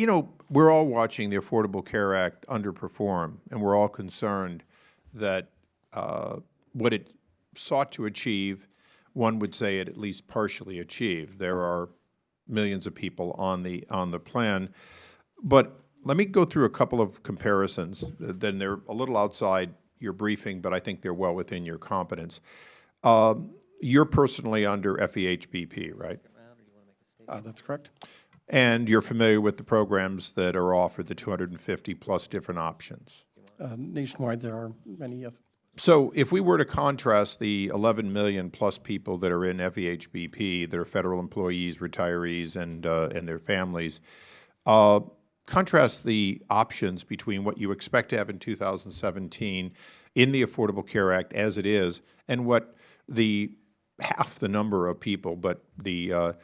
You know, we're all watching the Affordable Care Act underperform, and we're all concerned that what it sought to achieve, one would say it at least partially achieved. There are millions of people on the plan, but let me go through a couple of comparisons. Then they're a little outside your briefing, but I think they're well within your competence. You're personally under FEHBP, right? That's correct. And you're familiar with the programs that are offered, the 250 plus different options. Nationwide, there are many, yes. So if we were to contrast the 11 million plus people that are in FEHBP, that are federal employees, retirees, and their families, contrast the options between what you expect to have in 2017 in the Affordable Care Act as it is, and what the half the number of people, but the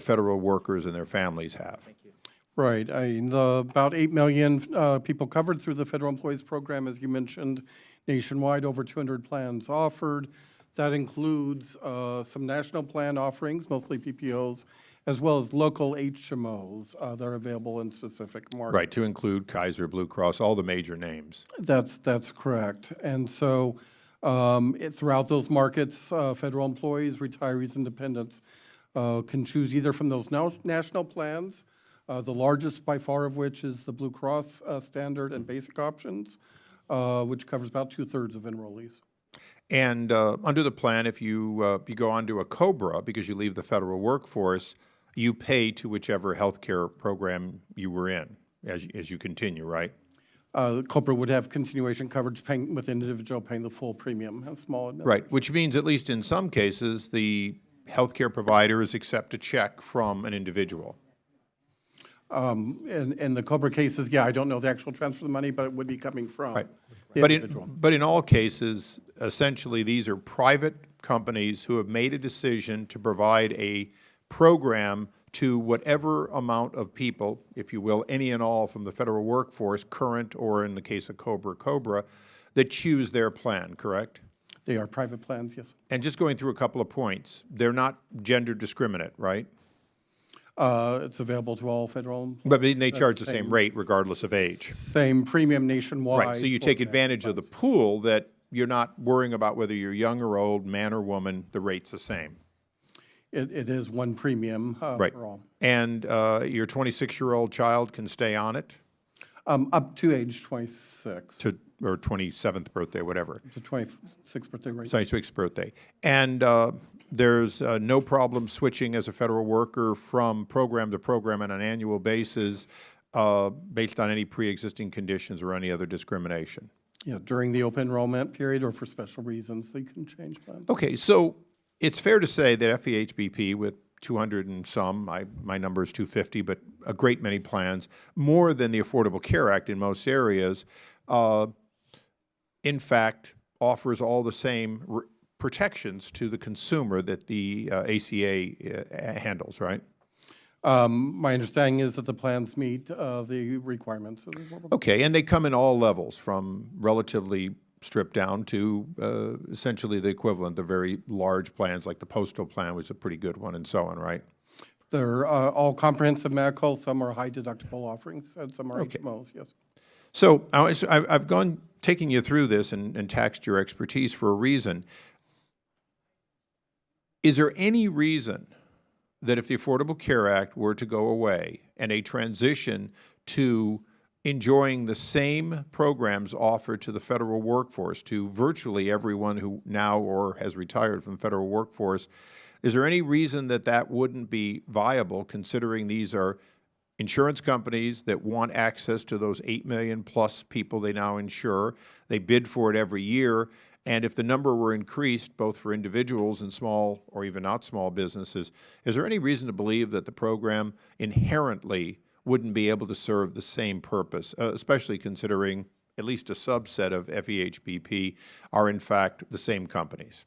federal workers and their families have. Thank you. Right. About 8 million people covered through the Federal Employees Program, as you mentioned, nationwide, over 200 plans offered. That includes some national plan offerings, mostly PPOs, as well as local HMOs that are available in specific markets. Right, to include Kaiser, Blue Cross, all the major names. That's correct. And so throughout those markets, federal employees, retirees, and dependents can choose either from those national plans, the largest by far of which is the Blue Cross standard and basic options, which covers about 2/3 of enrollees. And under the plan, if you go onto a COBRA, because you leave the federal workforce, you pay to whichever health care program you were in as you continue, right? COBRA would have continuation coverage paying with individual paying the full premium, a small admission. Right, which means at least in some cases, the healthcare providers accept a check from an individual. In the COBRA cases, yeah, I don't know the actual transfer of the money, but it would be coming from the individual. But in all cases, essentially, these are private companies who have made a decision to provide a program to whatever amount of people, if you will, any and all from the federal workforce, current or in the case of COBRA, that choose their plan, correct? They are private plans, yes. And just going through a couple of points, they're not gender discriminate, right? It's available to all federal. But they charge the same rate regardless of age. Same premium nationwide. Right, so you take advantage of the pool that you're not worrying about whether you're young or old, man or woman, the rate's the same. It is one premium Right. for all. And your 26-year-old child can stay on it? Up to age 26. Or 27th birthday, whatever. To 26th birthday, right? 26th birthday. And there's no problem switching as a federal worker from program to program on an annual basis based on any pre-existing conditions or any other discrimination. Yeah, during the open enrollment period or for special reasons, they can change plans. Okay, so it's fair to say that FEHBP with 200 and some, my number is 250, but a great many plans, more than the Affordable Care Act in most areas, in fact, offers all the same protections to the consumer that the ACA handles, right? My understanding is that the plans meet the requirements of the Affordable. Okay, and they come in all levels, from relatively stripped down to essentially the equivalent of very large plans like the postal plan was a pretty good one and so on, right? They're all comprehensive medical, some are high deductible offerings, and some are HMOs, yes. So I've gone taking you through this and taxed your expertise for a reason. Is there any reason that if the Affordable Care Act were to go away and a transition to enjoying the same programs offered to the federal workforce, to virtually everyone who now or has retired from the federal workforce, is there any reason that that wouldn't be viable, considering these are insurance companies that want access to those 8 million plus people they now insure? They bid for it every year. And if the number were increased, both for individuals and small or even not small businesses, is there any reason to believe that the program inherently wouldn't be able to serve the same purpose, especially considering at least a subset of FEHBP are in fact the same companies?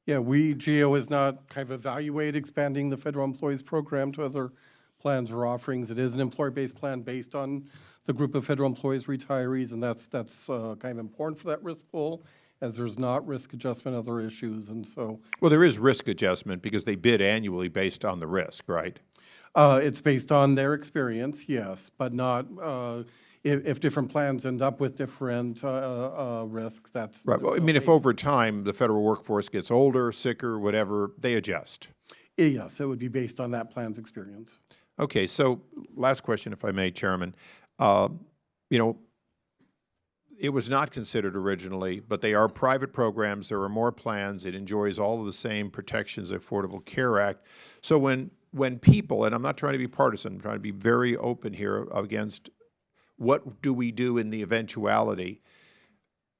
Yeah, GAO has not kind of evaluated expanding the federal employees program to other plans or offerings. It is an employer-based plan based on the group of federal employees, retirees, and that's kind of important for that risk pool, as there's not risk adjustment, other issues, and so. Well, there is risk adjustment because they bid annually based on the risk, right? It's based on their experience, yes, but not, if different plans end up with different risks, that's. Right. Well, I mean, if over time the federal workforce gets older, sicker, whatever, they adjust. Yes, it would be based on that plan's experience. Okay, so last question, if I may, Chairman. You know, it was not considered originally, but they are private programs. There are more plans. It enjoys all of the same protections of the Affordable Care Act. So when people, and I'm not trying to be partisan, I'm trying to be very open here against what do we do in the eventuality,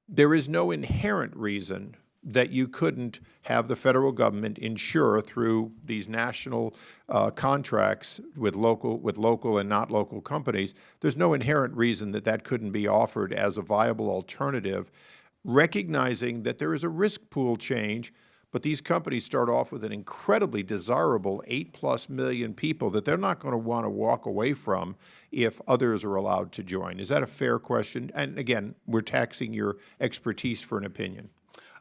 there is no inherent reason that you couldn't have the federal government insure through these national contracts with local and not local companies. There's no inherent reason that that couldn't be offered as a viable alternative, recognizing that there is a risk pool change, but these companies start off with an incredibly desirable 8+ million people that they're not going to want to walk away from if others are allowed to join. Is that a fair question? And again, we're taxing your expertise for an opinion.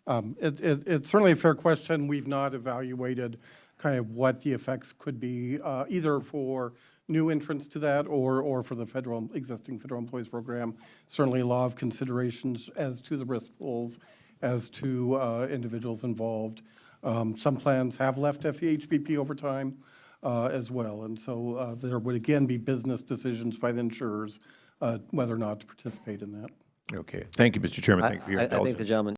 It's certainly a fair question. We've not evaluated kind of what the effects could be, either for new entrants to that or for the existing federal employees program. Certainly a lot of considerations as to the risk pools, as to individuals involved. Some plans have left FEHBP over time as well. And so there would again be business decisions by the insurers whether or not to participate in that. Okay. Thank you, Mr. Chairman. Thank you for your I think indulgence. the gentleman